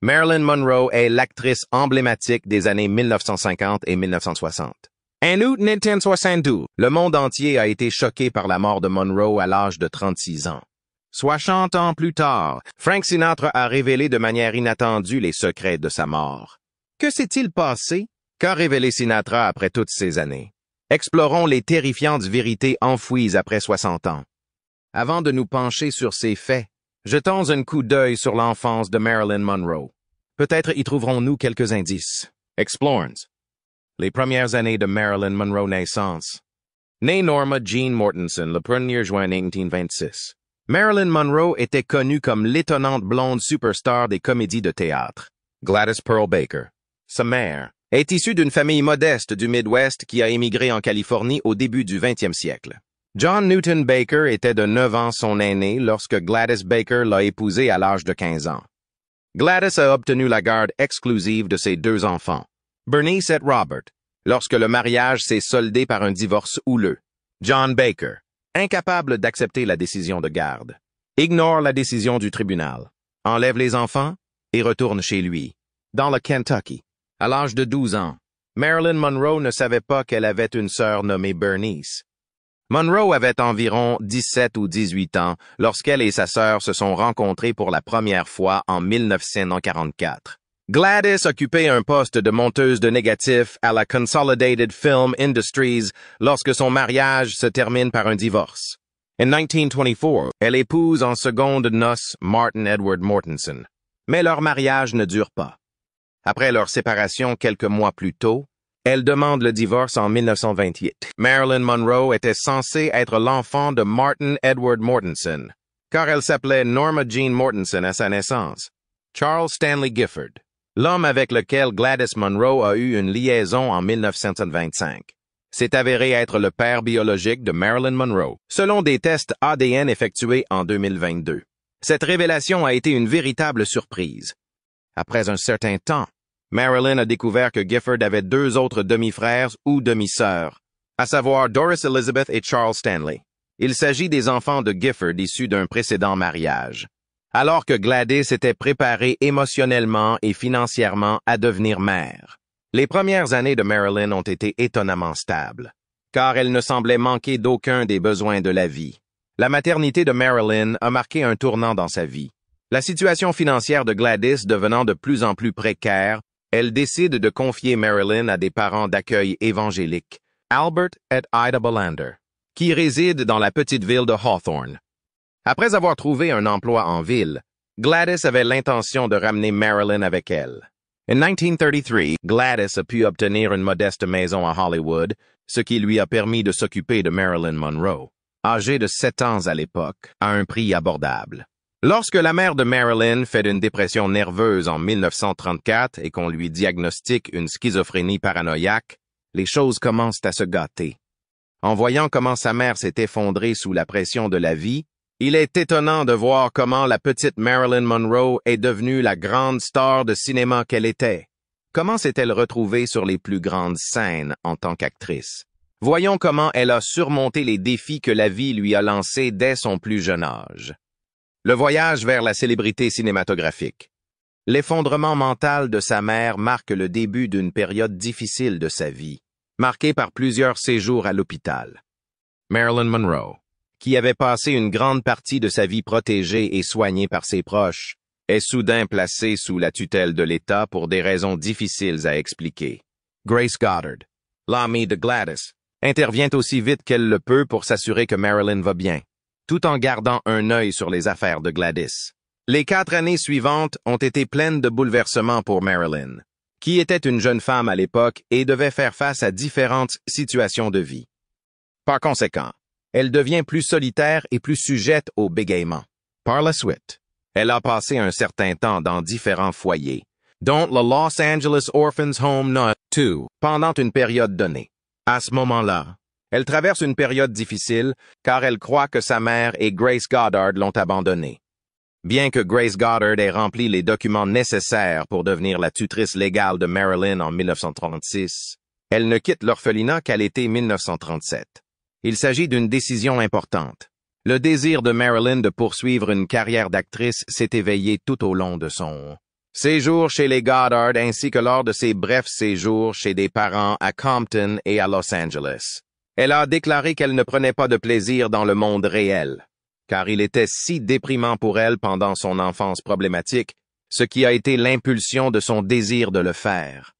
Marilyn Monroe est l'actrice emblématique des années 1950 et 1960. En août 1962, le monde entier a été choqué par la mort de Monroe à l'âge de 36 ans. 60 ans plus tard, Frank Sinatra a révélé de manière inattendue les secrets de sa mort. Que s'est-il passé? Qu'a révélé Sinatra après toutes ces années? Explorons les terrifiantes vérités enfouies après 60 ans. Avant de nous pencher sur ces faits, jetons un coup d'œil sur l'enfance de Marilyn Monroe. Peut-être y trouverons-nous quelques indices. Explorons. Les premières années de Marilyn Monroe naissance. Née Norma Jean Mortensen le 1er juin 1926. Marilyn Monroe était connue comme l'étonnante blonde superstar des comédies de théâtre. Gladys Pearl Baker. Sa mère est issue d'une famille modeste du Midwest qui a émigré en Californie au début du 20e siècle. John Newton Baker était de 9 ans son aîné lorsque Gladys Baker l'a épousé à l'âge de 15 ans. Gladys a obtenu la garde exclusive de ses 2 enfants, Bernice et Robert, lorsque le mariage s'est soldé par un divorce houleux. John Baker, incapable d'accepter la décision de garde, ignore la décision du tribunal, enlève les enfants et retourne chez lui, dans le Kentucky. À l'âge de 12 ans, Marilyn Monroe ne savait pas qu'elle avait une sœur nommée Bernice. Monroe avait environ 17 ou 18 ans lorsqu'elle et sa sœur se sont rencontrées pour la première fois en 1944. Gladys occupait un poste de monteuse de négatifs à la Consolidated Film Industries lorsque son mariage se termine par un divorce. En 1924, elle épouse en seconde noces Martin Edward Mortensen. Mais leur mariage ne dure pas. Après leur séparation quelques mois plus tôt, elle demande le divorce en 1928. Marilyn Monroe était censée être l'enfant de Martin Edward Mortensen, car elle s'appelait Norma Jean Mortensen à sa naissance. Charles Stanley Gifford, l'homme avec lequel Gladys Monroe a eu une liaison en 1925, s'est avéré être le père biologique de Marilyn Monroe, selon des tests ADN effectués en 2022. Cette révélation a été une véritable surprise. Après un certain temps, Marilyn a découvert que Gifford avait 2 autres demi-frères ou demi-sœurs, à savoir Doris Elizabeth et Charles Stanley. Il s'agit des enfants de Gifford issus d'un précédent mariage. Alors que Gladys était préparée émotionnellement et financièrement à devenir mère. Les premières années de Marilyn ont été étonnamment stables, car elle ne semblait manquer d'aucun des besoins de la vie. La maternité de Marilyn a marqué un tournant dans sa vie. La situation financière de Gladys devenant de plus en plus précaire, elle décide de confier Marilyn à des parents d'accueil évangéliques, Albert et Ida Bolander, qui résident dans la petite ville de Hawthorne. Après avoir trouvé un emploi en ville, Gladys avait l'intention de ramener Marilyn avec elle. En 1933, Gladys a pu obtenir une modeste maison à Hollywood, ce qui lui a permis de s'occuper de Marilyn Monroe, âgée de 7 ans à l'époque, à un prix abordable. Lorsque la mère de Marilyn fait une dépression nerveuse en 1934 et qu'on lui diagnostique une schizophrénie paranoïaque, les choses commencent à se gâter. En voyant comment sa mère s'est effondrée sous la pression de la vie, il est étonnant de voir comment la petite Marilyn Monroe est devenue la grande star de cinéma qu'elle était. Comment s'est-elle retrouvée sur les plus grandes scènes en tant qu'actrice? Voyons comment elle a surmonté les défis que la vie lui a lancés dès son plus jeune âge. Le voyage vers la célébrité cinématographique. L'effondrement mental de sa mère marque le début d'une période difficile de sa vie, marquée par plusieurs séjours à l'hôpital. Marilyn Monroe, qui avait passé une grande partie de sa vie protégée et soignée par ses proches, est soudain placée sous la tutelle de l'État pour des raisons difficiles à expliquer. Grace Goddard, l'amie de Gladys, intervient aussi vite qu'elle le peut pour s'assurer que Marilyn va bien, tout en gardant un œil sur les affaires de Gladys. Les 4 années suivantes ont été pleines de bouleversements pour Marilyn, qui était une jeune femme à l'époque et devait faire face à différentes situations de vie. Par conséquent, elle devient plus solitaire et plus sujette au bégaiement. Par la suite, elle a passé un certain temps dans différents foyers, dont le Los Angeles Orphans Home No. 2, pendant une période donnée. À ce moment-là, elle traverse une période difficile car elle croit que sa mère et Grace Goddard l'ont abandonnée. Bien que Grace Goddard ait rempli les documents nécessaires pour devenir la tutrice légale de Marilyn en 1936, elle ne quitte l'orphelinat qu'à l'été 1937. Il s'agit d'une décision importante. Le désir de Marilyn de poursuivre une carrière d'actrice s'est éveillé tout au long de son séjours chez les Goddard ainsi que lors de ses brefs séjours chez des parents à Compton et à Los Angeles. Elle a déclaré qu'elle ne prenait pas de plaisir dans le monde réel, car il était si déprimant pour elle pendant son enfance problématique, ce qui a été l'impulsion de son désir de le faire.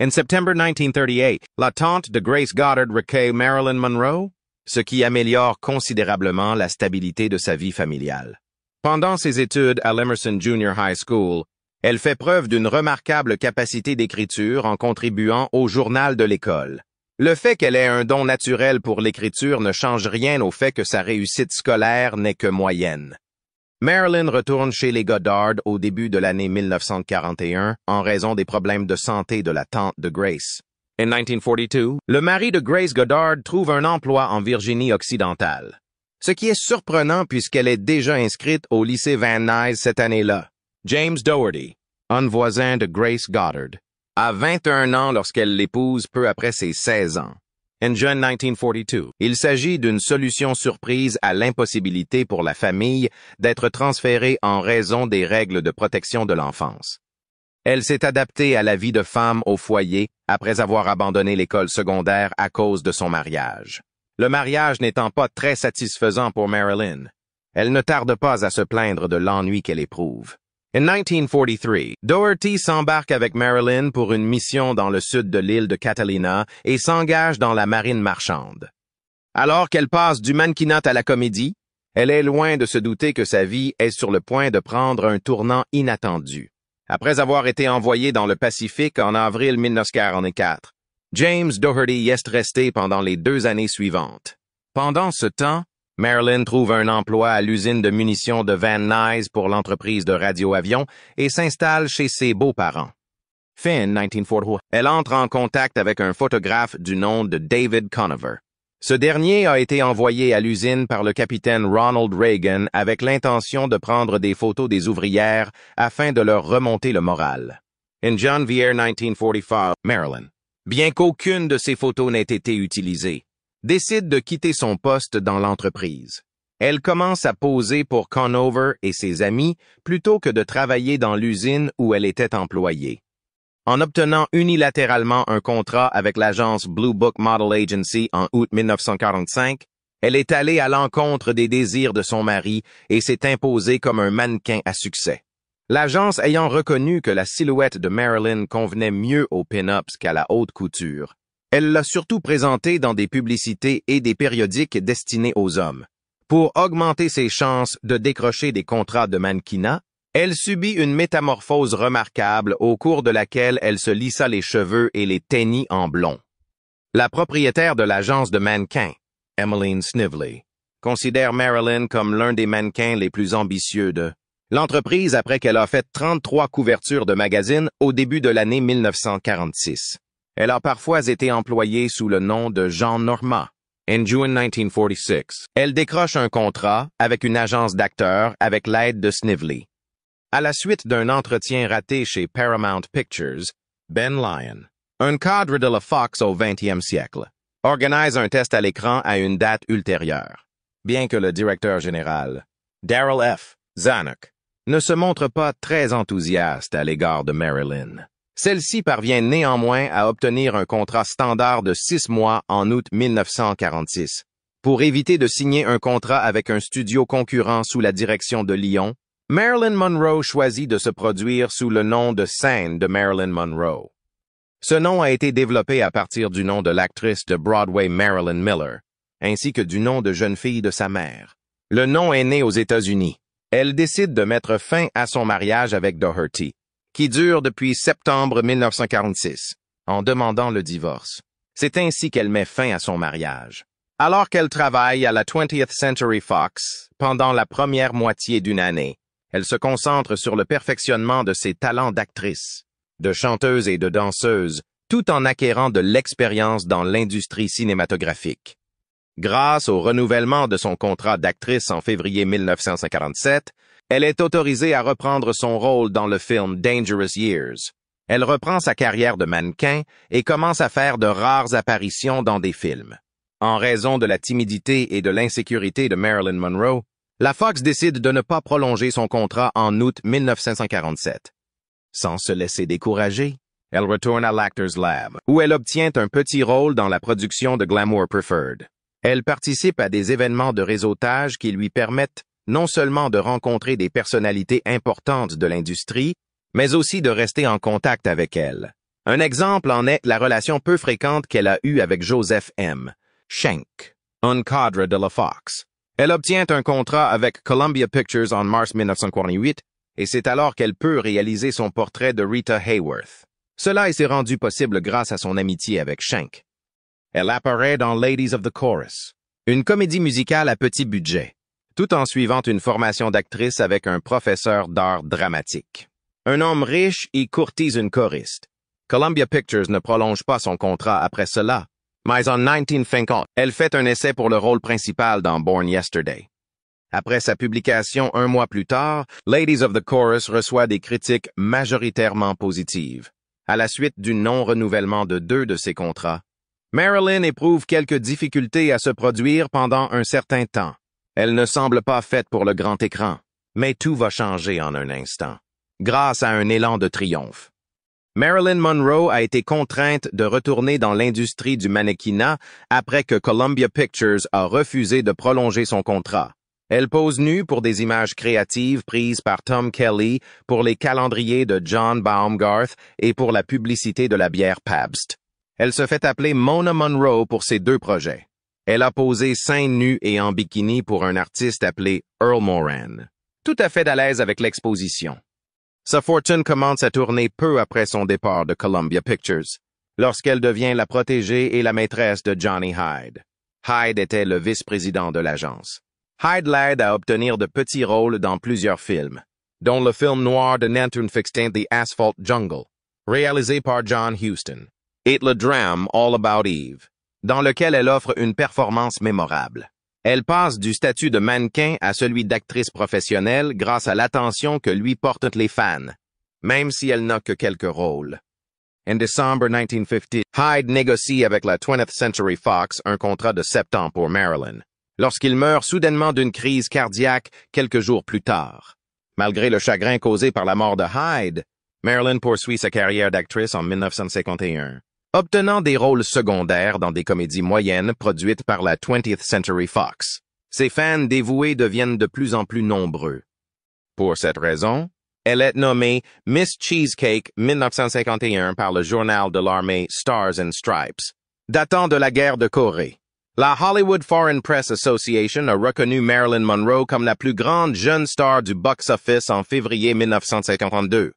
En September 1938, la tante de Grace Goddard recueille Marilyn Monroe, ce qui améliore considérablement la stabilité de sa vie familiale. Pendant ses études à l'Emerson Junior High School, elle fait preuve d'une remarquable capacité d'écriture en contribuant au journal de l'école. Le fait qu'elle ait un don naturel pour l'écriture ne change rien au fait que sa réussite scolaire n'est que moyenne. Marilyn retourne chez les Goddard au début de l'année 1941 en raison des problèmes de santé de la tante de Grace. En 1942, le mari de Grace Goddard trouve un emploi en Virginie occidentale. Ce qui est surprenant puisqu'elle est déjà inscrite au lycée Van Nuys cette année-là. James Doherty, un voisin de Grace Goddard, a 21 ans lorsqu'elle l'épouse peu après ses 16 ans. En juin 1942, il s'agit d'une solution surprise à l'impossibilité pour la famille d'être transférée en raison des règles de protection de l'enfance. Elle s'est adaptée à la vie de femme au foyer après avoir abandonné l'école secondaire à cause de son mariage. Le mariage n'étant pas très satisfaisant pour Marilyn, elle ne tarde pas à se plaindre de l'ennui qu'elle éprouve. En 1943, Doherty s'embarque avec Marilyn pour une mission dans le sud de l'île de Catalina et s'engage dans la marine marchande. Alors qu'elle passe du mannequinat à la comédie, elle est loin de se douter que sa vie est sur le point de prendre un tournant inattendu. Après avoir été envoyé dans le Pacifique en avril 1944, James Doherty y est resté pendant les 2 années suivantes. Pendant ce temps, Marilyn trouve un emploi à l'usine de munitions de Van Nuys pour l'entreprise de radio-avion et s'installe chez ses beaux-parents. Fin 1940, elle entre en contact avec un photographe du nom de David Conover. Ce dernier a été envoyé à l'usine par le capitaine Ronald Reagan avec l'intention de prendre des photos des ouvrières afin de leur remonter le moral. En janvier 1945, Marilyn, bien qu'aucune de ces photos n'ait été utilisée, décide de quitter son poste dans l'entreprise. Elle commence à poser pour Conover et ses amis plutôt que de travailler dans l'usine où elle était employée. En obtenant unilatéralement un contrat avec l'agence Blue Book Model Agency en août 1945, elle est allée à l'encontre des désirs de son mari et s'est imposée comme un mannequin à succès. L'agence ayant reconnu que la silhouette de Marilyn convenait mieux aux pin-ups qu'à la haute couture, elle l'a surtout présentée dans des publicités et des périodiques destinés aux hommes. Pour augmenter ses chances de décrocher des contrats de mannequinat, elle subit une métamorphose remarquable au cours de laquelle elle se lissa les cheveux et les teignit en blond. La propriétaire de l'agence de mannequins, Emmeline Snively, considère Marilyn comme l'un des mannequins les plus ambitieux de l'entreprise après qu'elle a fait 33 couvertures de magazines au début de l'année 1946. Elle a parfois été employée sous le nom de Jean Norma. En juin 1946, elle décroche un contrat avec une agence d'acteurs avec l'aide de Snively. À la suite d'un entretien raté chez Paramount Pictures, Ben Lyon, un cadre de la Fox au 20e siècle, organise un test à l'écran à une date ultérieure. Bien que le directeur général, Darrell F. Zanuck, ne se montre pas très enthousiaste à l'égard de Marilyn. Celle-ci parvient néanmoins à obtenir un contrat standard de 6 mois en août 1946. Pour éviter de signer un contrat avec un studio concurrent sous la direction de Lyon, Marilyn Monroe choisit de se produire sous le nom de scène de Marilyn Monroe. Ce nom a été développé à partir du nom de l'actrice de Broadway Marilyn Miller, ainsi que du nom de jeune fille de sa mère. Le nom est né aux États-Unis. Elle décide de mettre fin à son mariage avec Doherty, qui dure depuis septembre 1946, en demandant le divorce. C'est ainsi qu'elle met fin à son mariage. Alors qu'elle travaille à la 20th Century Fox pendant la première moitié d'une année, elle se concentre sur le perfectionnement de ses talents d'actrice, de chanteuse et de danseuse, tout en acquérant de l'expérience dans l'industrie cinématographique. Grâce au renouvellement de son contrat d'actrice en février 1947, elle est autorisée à reprendre son rôle dans le film Dangerous Years. Elle reprend sa carrière de mannequin et commence à faire de rares apparitions dans des films. En raison de la timidité et de l'insécurité de Marilyn Monroe, la Fox décide de ne pas prolonger son contrat en août 1947. Sans se laisser décourager, elle retourne à l'Actors Lab, où elle obtient un petit rôle dans la production de Glamour Preferred. Elle participe à des événements de réseautage qui lui permettent non seulement de rencontrer des personnalités importantes de l'industrie, mais aussi de rester en contact avec elles. Un exemple en est la relation peu fréquente qu'elle a eue avec Joseph M. Schenck, un cadre de la Fox. Elle obtient un contrat avec Columbia Pictures en mars 1948, et c'est alors qu'elle peut réaliser son portrait de Rita Hayworth. Cela s'est rendu possible grâce à son amitié avec Schenck. Elle apparaît dans Ladies of the Chorus, une comédie musicale à petit budget, tout en suivant une formation d'actrice avec un professeur d'art dramatique. Un homme riche y courtise une choriste. Columbia Pictures ne prolonge pas son contrat après cela, mais en 1950, elle fait un essai pour le rôle principal dans Born Yesterday. Après sa publication un mois plus tard, Ladies of the Chorus reçoit des critiques majoritairement positives. À la suite du non-renouvellement de 2 de ses contrats, Marilyn éprouve quelques difficultés à se produire pendant un certain temps. Elle ne semble pas faite pour le grand écran, mais tout va changer en un instant, grâce à un élan de triomphe. Marilyn Monroe a été contrainte de retourner dans l'industrie du mannequinat après que Columbia Pictures a refusé de prolonger son contrat. Elle pose nue pour des images créatives prises par Tom Kelly pour les calendriers de John Baumgarth et pour la publicité de la bière Pabst. Elle se fait appeler Mona Monroe pour ses 2 projets. Elle a posé seins nus et en bikini pour un artiste appelé Earl Moran, tout à fait à l'aise avec l'exposition. Sa fortune commence à tourner peu après son départ de Columbia Pictures, lorsqu'elle devient la protégée et la maîtresse de Johnny Hyde. Hyde était le vice-président de l'agence. Hyde l'aide à obtenir de petits rôles dans plusieurs films, dont le film noir de Nanton Fixtin The Asphalt Jungle, réalisé par John Huston, et le drame All About Eve, dans lequel elle offre une performance mémorable. Elle passe du statut de mannequin à celui d'actrice professionnelle grâce à l'attention que lui portent les fans, même si elle n'a que quelques rôles. En décembre 1950, Hyde négocie avec la 20th Century Fox un contrat de 7 ans pour Marilyn, lorsqu'il meurt soudainement d'une crise cardiaque quelques jours plus tard. Malgré le chagrin causé par la mort de Hyde, Marilyn poursuit sa carrière d'actrice en 1951, obtenant des rôles secondaires dans des comédies moyennes produites par la 20th Century Fox. Ses fans dévoués deviennent de plus en plus nombreux. Pour cette raison, elle est nommée Miss Cheesecake 1951 par le journal de l'armée Stars and Stripes, datant de la guerre de Corée. La Hollywood Foreign Press Association a reconnu Marilyn Monroe comme la plus grande jeune star du box-office en février 1952.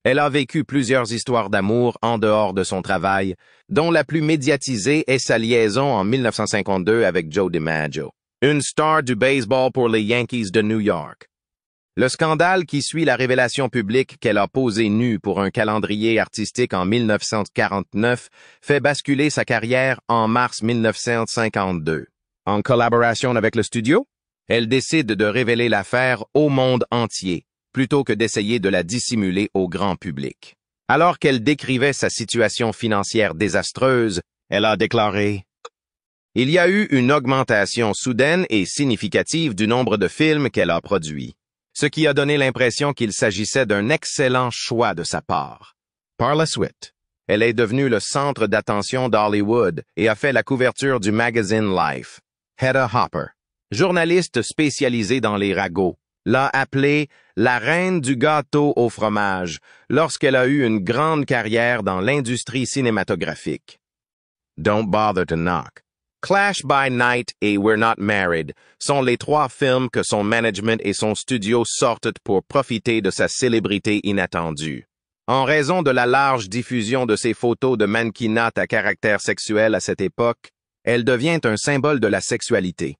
Elle a vécu plusieurs histoires d'amour en dehors de son travail, dont la plus médiatisée est sa liaison en 1952 avec Joe DiMaggio, une star du baseball pour les Yankees de New York. Le scandale qui suit la révélation publique qu'elle a posé nue pour un calendrier artistique en 1949 fait basculer sa carrière en mars 1952. En collaboration avec le studio, elle décide de révéler l'affaire au monde entier, plutôt que d'essayer de la dissimuler au grand public. Alors qu'elle décrivait sa situation financière désastreuse, elle a déclaré « Il y a eu une augmentation soudaine et significative du nombre de films qu'elle a produits, ce qui a donné l'impression qu'il s'agissait d'un excellent choix de sa part. Par la suite, elle est devenue le centre d'attention d'Hollywood et a fait la couverture du magazine Life. Hedda Hopper, journaliste spécialisée dans les ragots, l'a appelée la reine du gâteau au fromage lorsqu'elle a eu une grande carrière dans l'industrie cinématographique. Don't Bother to Knock, Clash by Night et We're Not Married sont les 3 films que son management et son studio sortent pour profiter de sa célébrité inattendue. En raison de la large diffusion de ses photos de mannequinat à caractère sexuel à cette époque, elle devient un symbole de la sexualité.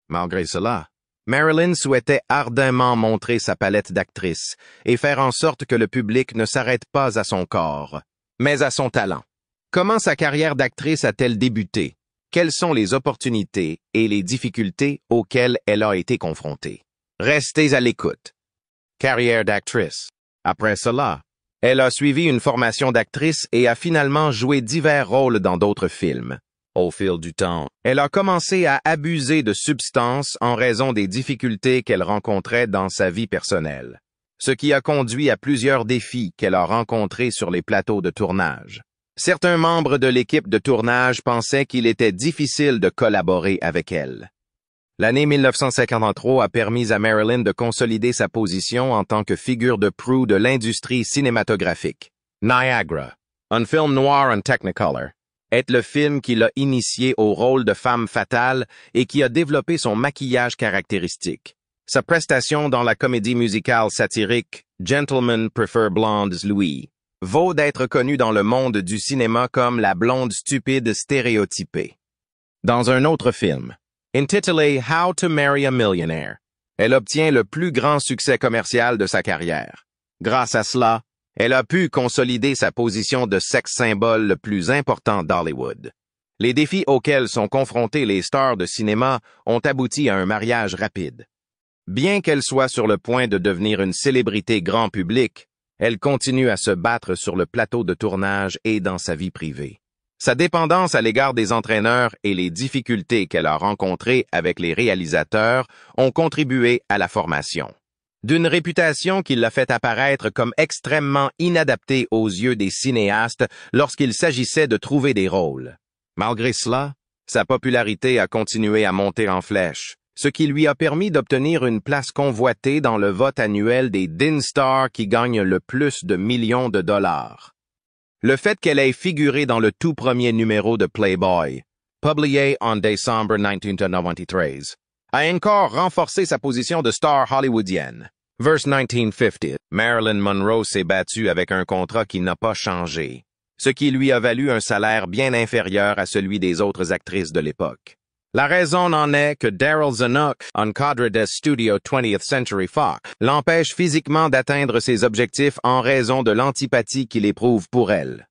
Malgré cela, Marilyn souhaitait ardemment montrer sa palette d'actrice et faire en sorte que le public ne s'arrête pas à son corps, mais à son talent. Comment sa carrière d'actrice a-t-elle débuté? Quelles sont les opportunités et les difficultés auxquelles elle a été confrontée? Restez à l'écoute. Carrière d'actrice. Après cela, elle a suivi une formation d'actrice et a finalement joué divers rôles dans d'autres films. Au fil du temps, elle a commencé à abuser de substances en raison des difficultés qu'elle rencontrait dans sa vie personnelle. ce qui a conduit à plusieurs défis qu'elle a rencontrés sur les plateaux de tournage. Certains membres de l'équipe de tournage pensaient qu'il était difficile de collaborer avec elle. L'année 1953 a permis à Marilyn de consolider sa position en tant que figure de proue de l'industrie cinématographique. Niagara, un film noir en Technicolor, est le film qui l'a initié au rôle de femme fatale et qui a développé son maquillage caractéristique. Sa prestation dans la comédie musicale satirique Gentlemen Prefer Blondes Louis vaut d'être connue dans le monde du cinéma comme la blonde stupide stéréotypée. Dans un autre film, intitulé How to Marry a Millionaire, elle obtient le plus grand succès commercial de sa carrière. Grâce à cela, elle a pu consolider sa position de sexe symbole le plus important d'Hollywood. Les défis auxquels sont confrontés les stars de cinéma ont abouti à un mariage rapide. Bien qu'elle soit sur le point de devenir une célébrité grand public, elle continue à se battre sur le plateau de tournage et dans sa vie privée. Sa dépendance à l'égard des entraîneurs et les difficultés qu'elle a rencontrées avec les réalisateurs ont contribué à la formation d'une réputation qui l'a fait apparaître comme extrêmement inadaptée aux yeux des cinéastes lorsqu'il s'agissait de trouver des rôles. Malgré cela, sa popularité a continué à monter en flèche, ce qui lui a permis d'obtenir une place convoitée dans le vote annuel des Dean Stars qui gagnent le plus de millions de dollars. Le fait qu'elle ait figuré dans le tout premier numéro de Playboy, publié en décembre 1993, a encore renforcé sa position de star hollywoodienne. Vers 1950, Marilyn Monroe s'est battue avec un contrat qui n'a pas changé, ce qui lui a valu un salaire bien inférieur à celui des autres actrices de l'époque. La raison en est que Daryl Zanuck, un cadre des studios 20th Century Fox, l'empêche physiquement d'atteindre ses objectifs en raison de l'antipathie qu'il éprouve pour elle.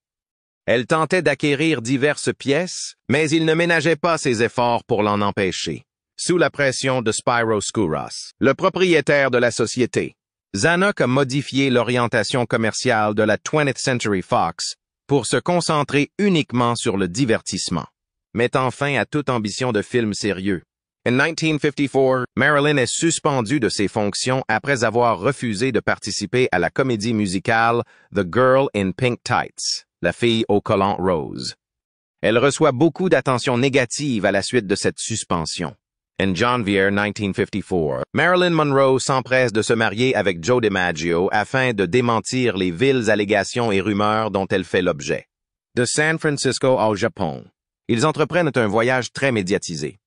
Elle tentait d'acquérir diverses pièces, mais il ne ménageait pas ses efforts pour l'en empêcher. Sous la pression de Spyro Skouras, le propriétaire de la société, Zanuck a modifié l'orientation commerciale de la 20th Century Fox pour se concentrer uniquement sur le divertissement, mettant fin à toute ambition de film sérieux. En 1954, Marilyn est suspendue de ses fonctions après avoir refusé de participer à la comédie musicale The Girl in Pink Tights, la fille au collant rose. Elle reçoit beaucoup d'attention négative à la suite de cette suspension. En janvier 1954, Marilyn Monroe s'empresse de se marier avec Joe DiMaggio afin de démentir les viles allégations et rumeurs dont elle fait l'objet. De San Francisco au Japon, ils entreprennent un voyage très médiatisé.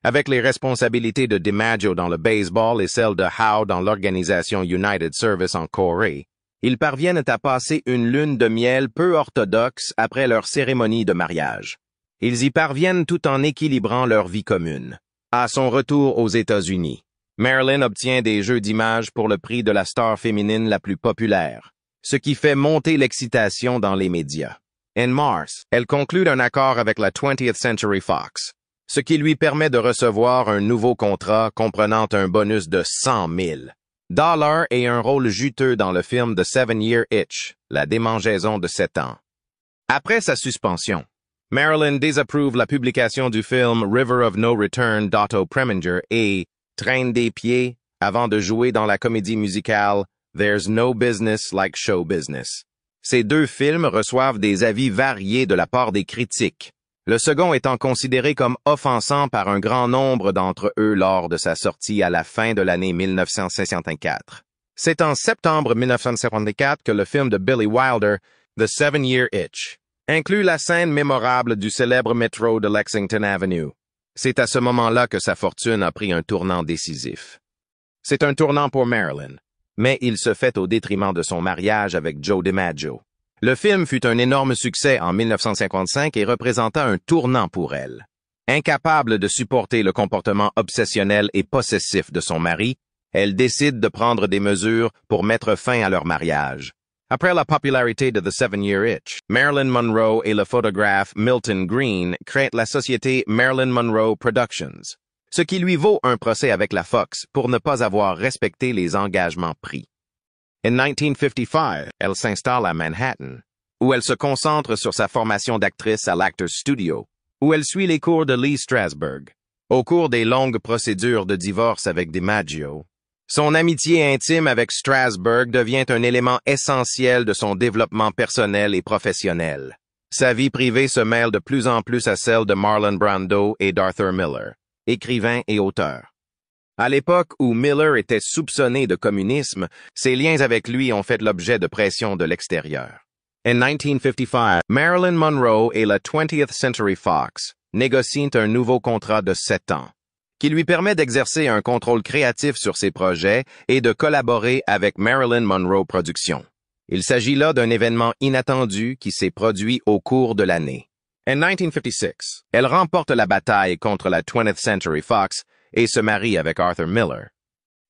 Avec les responsabilités de DiMaggio dans le baseball et celles de Howe dans l'organisation United Service en Corée, ils parviennent à passer une lune de miel peu orthodoxe après leur cérémonie de mariage. Ils y parviennent tout en équilibrant leur vie commune. À son retour aux États-Unis, Marilyn obtient des jeux d'images pour le prix de la star féminine la plus populaire, ce qui fait monter l'excitation dans les médias. En mars, elle conclut un accord avec la 20th Century Fox, ce qui lui permet de recevoir un nouveau contrat comprenant un bonus de 100 000 $ et un rôle juteux dans le film The 7-Year Itch, la démangeaison de 7 ans. Après sa suspension, Marilyn désapprouve la publication du film River of No Return d'Otto Preminger et traîne des pieds avant de jouer dans la comédie musicale There's No Business Like Show Business. Ces deux films reçoivent des avis variés de la part des critiques, le second étant considéré comme offensant par un grand nombre d'entre eux lors de sa sortie à la fin de l'année 1954. C'est en septembre 1954 que le film de Billy Wilder, The 7-Year Itch, inclut la scène mémorable du célèbre métro de Lexington Avenue. C'est à ce moment-là que sa fortune a pris un tournant décisif. C'est un tournant pour Marilyn, mais il se fait au détriment de son mariage avec Joe DiMaggio. Le film fut un énorme succès en 1955 et représenta un tournant pour elle. Incapable de supporter le comportement obsessionnel et possessif de son mari, elle décide de prendre des mesures pour mettre fin à leur mariage. Après la popularité de The 7-Year Itch, Marilyn Monroe et le photographe Milton Green créent la société Marilyn Monroe Productions, ce qui lui vaut un procès avec la Fox pour ne pas avoir respecté les engagements pris. En 1955, elle s'installe à Manhattan, où elle se concentre sur sa formation d'actrice à l'Actors Studio, où elle suit les cours de Lee Strasberg. Au cours des longues procédures de divorce avec DiMaggio, Son amitié intime avec Strasberg devient un élément essentiel de son développement personnel et professionnel. Sa vie privée se mêle de plus en plus à celle de Marlon Brando et d'Arthur Miller, écrivain et auteur. À l'époque où Miller était soupçonné de communisme, ses liens avec lui ont fait l'objet de pression de l'extérieur. En 1955, Marilyn Monroe et la 20th Century Fox négocient un nouveau contrat de 7 ans, qui lui permet d'exercer un contrôle créatif sur ses projets et de collaborer avec Marilyn Monroe Productions. Il s'agit là d'un événement inattendu qui s'est produit au cours de l'année. En 1956, elle remporte la bataille contre la 20th Century Fox et se marie avec Arthur Miller.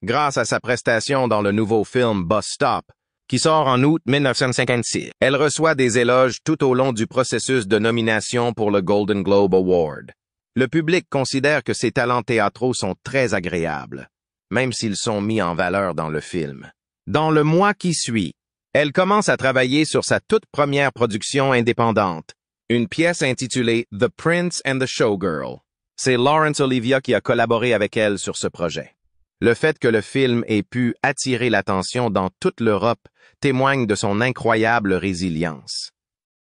Grâce à sa prestation dans le nouveau film Bus Stop, qui sort en août 1956, elle reçoit des éloges tout au long du processus de nomination pour le Golden Globe Award. Le public considère que ses talents théâtraux sont très agréables, même s'ils sont mis en valeur dans le film. Dans le mois qui suit, elle commence à travailler sur sa toute première production indépendante, une pièce intitulée The Prince and the Showgirl. C'est Laurence Olivier qui a collaboré avec elle sur ce projet. Le fait que le film ait pu attirer l'attention dans toute l'Europe témoigne de son incroyable résilience.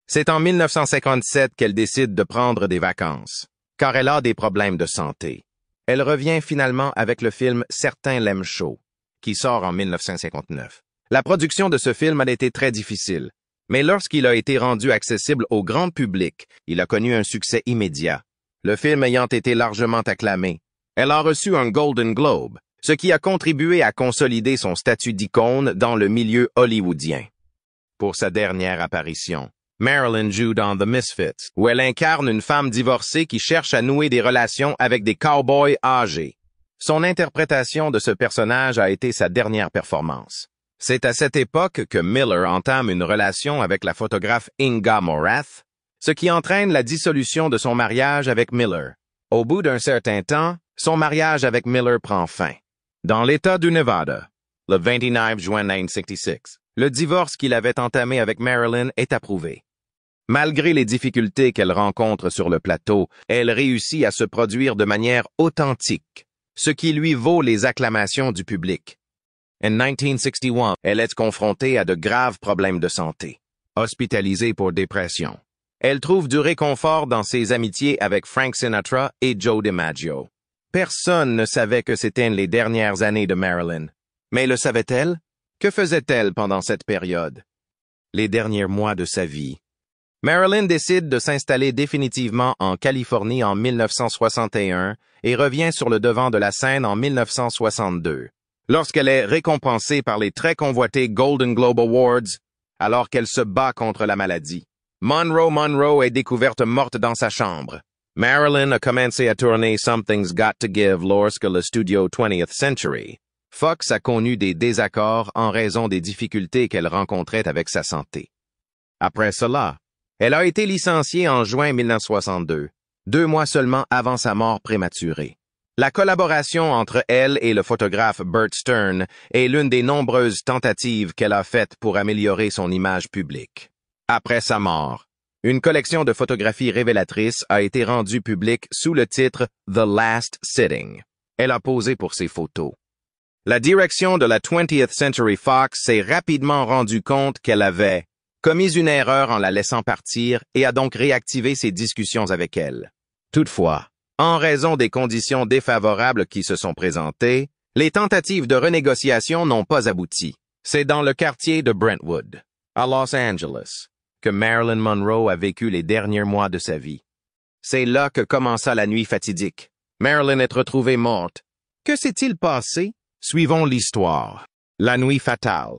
C'est en 1957 qu'elle décide de prendre des vacances, car elle a des problèmes de santé. Elle revient finalement avec le film Certains l'aiment chaud, qui sort en 1959. La production de ce film a été très difficile, mais lorsqu'il a été rendu accessible au grand public, il a connu un succès immédiat. Le film ayant été largement acclamé, elle a reçu un Golden Globe, ce qui a contribué à consolider son statut d'icône dans le milieu hollywoodien. Pour sa dernière apparition, Marilyn joue dans The Misfits, où elle incarne une femme divorcée qui cherche à nouer des relations avec des cow-boys âgés. Son interprétation de ce personnage a été sa dernière performance. C'est à cette époque que Miller entame une relation avec la photographe Inga Morath, ce qui entraîne la dissolution de son mariage avec Miller. Au bout d'un certain temps, son mariage avec Miller prend fin. Dans l'État du Nevada, le 29 juin 1966, le divorce qu'il avait entamé avec Marilyn est approuvé. Malgré les difficultés qu'elle rencontre sur le plateau, elle réussit à se produire de manière authentique, ce qui lui vaut les acclamations du public. En 1961, elle est confrontée à de graves problèmes de santé, hospitalisée pour dépression. Elle trouve du réconfort dans ses amitiés avec Frank Sinatra et Joe DiMaggio. Personne ne savait que c'étaient les dernières années de Marilyn. Mais le savait-elle? Que faisait-elle pendant cette période? Les derniers mois de sa vie. Marilyn décide de s'installer définitivement en Californie en 1961 et revient sur le devant de la scène en 1962, lorsqu'elle est récompensée par les très convoités Golden Globe Awards, alors qu'elle se bat contre la maladie. Monroe est découverte morte dans sa chambre. Marilyn a commencé à tourner Something's Got to Give lorsque le studio 20th Century Fox a connu des désaccords en raison des difficultés qu'elle rencontrait avec sa santé. Après cela, elle a été licenciée en juin 1962, 2 mois seulement avant sa mort prématurée. La collaboration entre elle et le photographe Bert Stern est l'une des nombreuses tentatives qu'elle a faites pour améliorer son image publique. Après sa mort, une collection de photographies révélatrices a été rendue publique sous le titre The Last Sitting. Elle a posé pour ces photos. La direction de la 20th Century Fox s'est rapidement rendue compte qu'elle avait commis une erreur en la laissant partir et a donc réactivé ses discussions avec elle. Toutefois, en raison des conditions défavorables qui se sont présentées, les tentatives de renégociation n'ont pas abouti. C'est dans le quartier de Brentwood, à Los Angeles, que Marilyn Monroe a vécu les derniers mois de sa vie. C'est là que commença la nuit fatidique. Marilyn est retrouvée morte. Que s'est-il passé? Suivons l'histoire. La nuit fatale.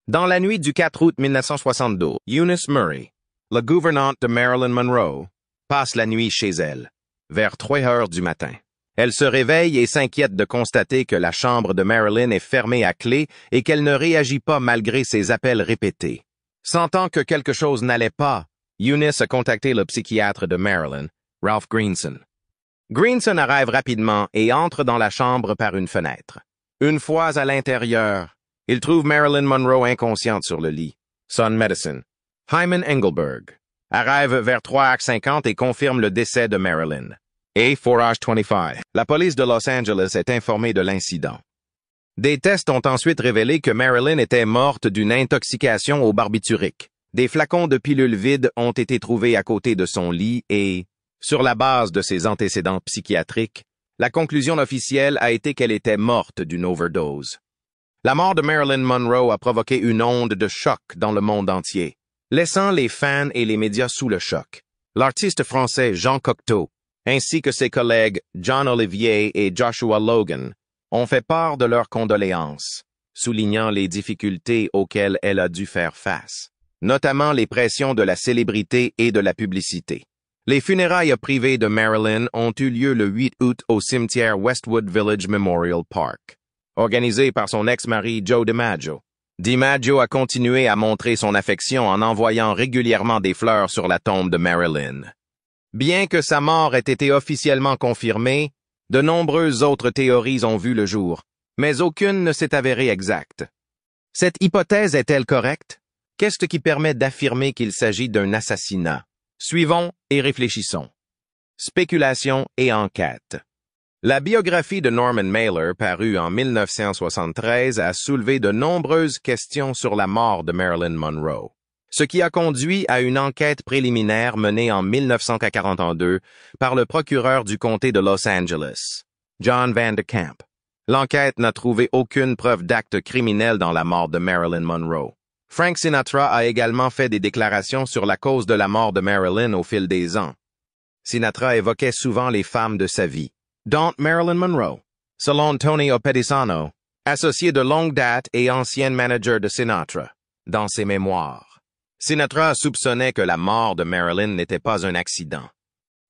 Dans la nuit du 4 août 1962, Eunice Murray, la gouvernante de Marilyn Monroe, passe la nuit chez elle, vers 3 heures du matin. Elle se réveille et s'inquiète de constater que la chambre de Marilyn est fermée à clé et qu'elle ne réagit pas malgré ses appels répétés. Sentant que quelque chose n'allait pas, Eunice a contacté le psychiatre de Marilyn, Ralph Greenson. Greenson arrive rapidement et entre dans la chambre par une fenêtre. Une fois à l'intérieur, il trouve Marilyn Monroe inconsciente sur le lit. Sun Medicine. Hyman Engelberg arrive vers 3h50 et confirme le décès de Marilyn. A4H25. La police de Los Angeles est informée de l'incident. Des tests ont ensuite révélé que Marilyn était morte d'une intoxication au barbiturique. Des flacons de pilules vides ont été trouvés à côté de son lit et, sur la base de ses antécédents psychiatriques, la conclusion officielle a été qu'elle était morte d'une overdose. La mort de Marilyn Monroe a provoqué une onde de choc dans le monde entier, laissant les fans et les médias sous le choc. L'artiste français Jean Cocteau, ainsi que ses collègues John Olivier et Joshua Logan, ont fait part de leurs condoléances, soulignant les difficultés auxquelles elle a dû faire face, notamment les pressions de la célébrité et de la publicité. Les funérailles privées de Marilyn ont eu lieu le 8 août au cimetière Westwood Village Memorial Park, organisé par son ex-mari Joe DiMaggio. DiMaggio a continué à montrer son affection en envoyant régulièrement des fleurs sur la tombe de Marilyn. Bien que sa mort ait été officiellement confirmée, de nombreuses autres théories ont vu le jour, mais aucune ne s'est avérée exacte. Cette hypothèse est-elle correcte? Qu'est-ce qui permet d'affirmer qu'il s'agit d'un assassinat? Suivons et réfléchissons. Spéculation et enquête. La biographie de Norman Mailer, parue en 1973, a soulevé de nombreuses questions sur la mort de Marilyn Monroe, ce qui a conduit à une enquête préliminaire menée en 1942 par le procureur du comté de Los Angeles, John Vanderkamp. L'enquête n'a trouvé aucune preuve d'acte criminel dans la mort de Marilyn Monroe. Frank Sinatra a également fait des déclarations sur la cause de la mort de Marilyn au fil des ans. Sinatra évoquait souvent les femmes de sa vie, dont Marilyn Monroe. Selon Tony Opedisano, associé de longue date et ancien manager de Sinatra, dans ses mémoires, Sinatra soupçonnait que la mort de Marilyn n'était pas un accident.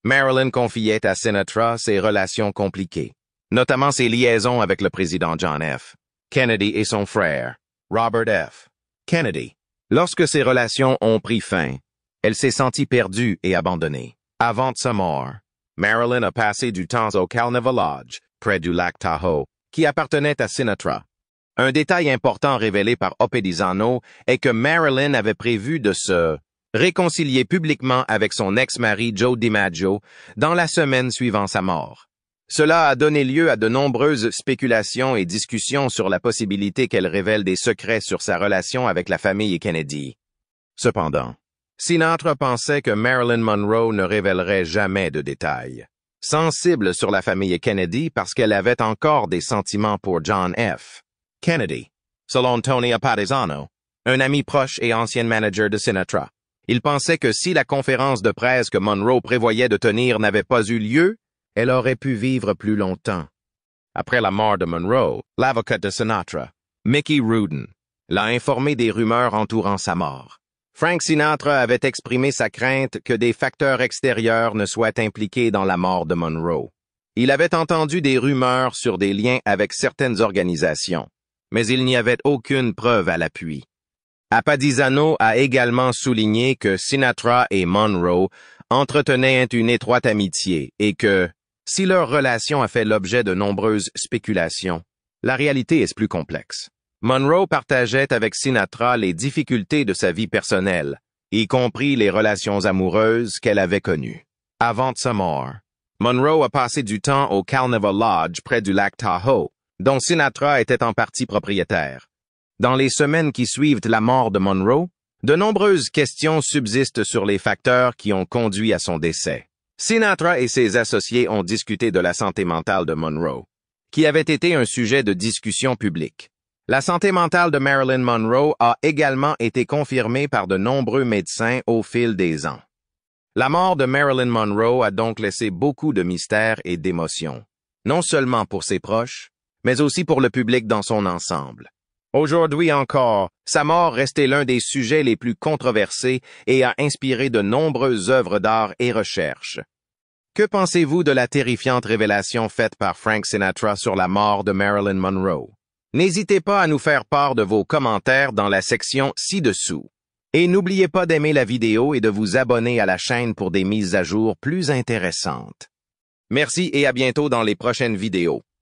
Marilyn confiait à Sinatra ses relations compliquées, notamment ses liaisons avec le président John F. Kennedy et son frère, Robert F. Kennedy. Lorsque ces relations ont pris fin, elle s'est sentie perdue et abandonnée. Avant sa mort, Marilyn a passé du temps au Carnival Lodge, près du lac Tahoe, qui appartenait à Sinatra. Un détail important révélé par Opedisano est que Marilyn avait prévu de se réconcilier publiquement avec son ex-mari Joe DiMaggio dans la semaine suivant sa mort. Cela a donné lieu à de nombreuses spéculations et discussions sur la possibilité qu'elle révèle des secrets sur sa relation avec la famille Kennedy. Cependant, Sinatra pensait que Marilyn Monroe ne révélerait jamais de détails. Sensible sur la famille Kennedy parce qu'elle avait encore des sentiments pour John F. Kennedy. Selon Tony Opedisano, un ami proche et ancien manager de Sinatra, il pensait que si la conférence de presse que Monroe prévoyait de tenir n'avait pas eu lieu, elle aurait pu vivre plus longtemps. Après la mort de Monroe, l'avocat de Sinatra, Mickey Rudin, l'a informé des rumeurs entourant sa mort. Frank Sinatra avait exprimé sa crainte que des facteurs extérieurs ne soient impliqués dans la mort de Monroe. Il avait entendu des rumeurs sur des liens avec certaines organisations, mais il n'y avait aucune preuve à l'appui. Opedisano a également souligné que Sinatra et Monroe entretenaient une étroite amitié et que, si leur relation a fait l'objet de nombreuses spéculations, la réalité est plus complexe. Monroe partageait avec Sinatra les difficultés de sa vie personnelle, y compris les relations amoureuses qu'elle avait connues. Avant sa mort, Monroe a passé du temps au Carnival Lodge près du lac Tahoe, dont Sinatra était en partie propriétaire. Dans les semaines qui suivent la mort de Monroe, de nombreuses questions subsistent sur les facteurs qui ont conduit à son décès. Sinatra et ses associés ont discuté de la santé mentale de Monroe, qui avait été un sujet de discussion publique. La santé mentale de Marilyn Monroe a également été confirmée par de nombreux médecins au fil des ans. La mort de Marilyn Monroe a donc laissé beaucoup de mystères et d'émotions, non seulement pour ses proches, mais aussi pour le public dans son ensemble. Aujourd'hui encore, sa mort restait l'un des sujets les plus controversés et a inspiré de nombreuses œuvres d'art et recherches. Que pensez-vous de la terrifiante révélation faite par Frank Sinatra sur la mort de Marilyn Monroe? N'hésitez pas à nous faire part de vos commentaires dans la section ci-dessous. Et n'oubliez pas d'aimer la vidéo et de vous abonner à la chaîne pour des mises à jour plus intéressantes. Merci et à bientôt dans les prochaines vidéos.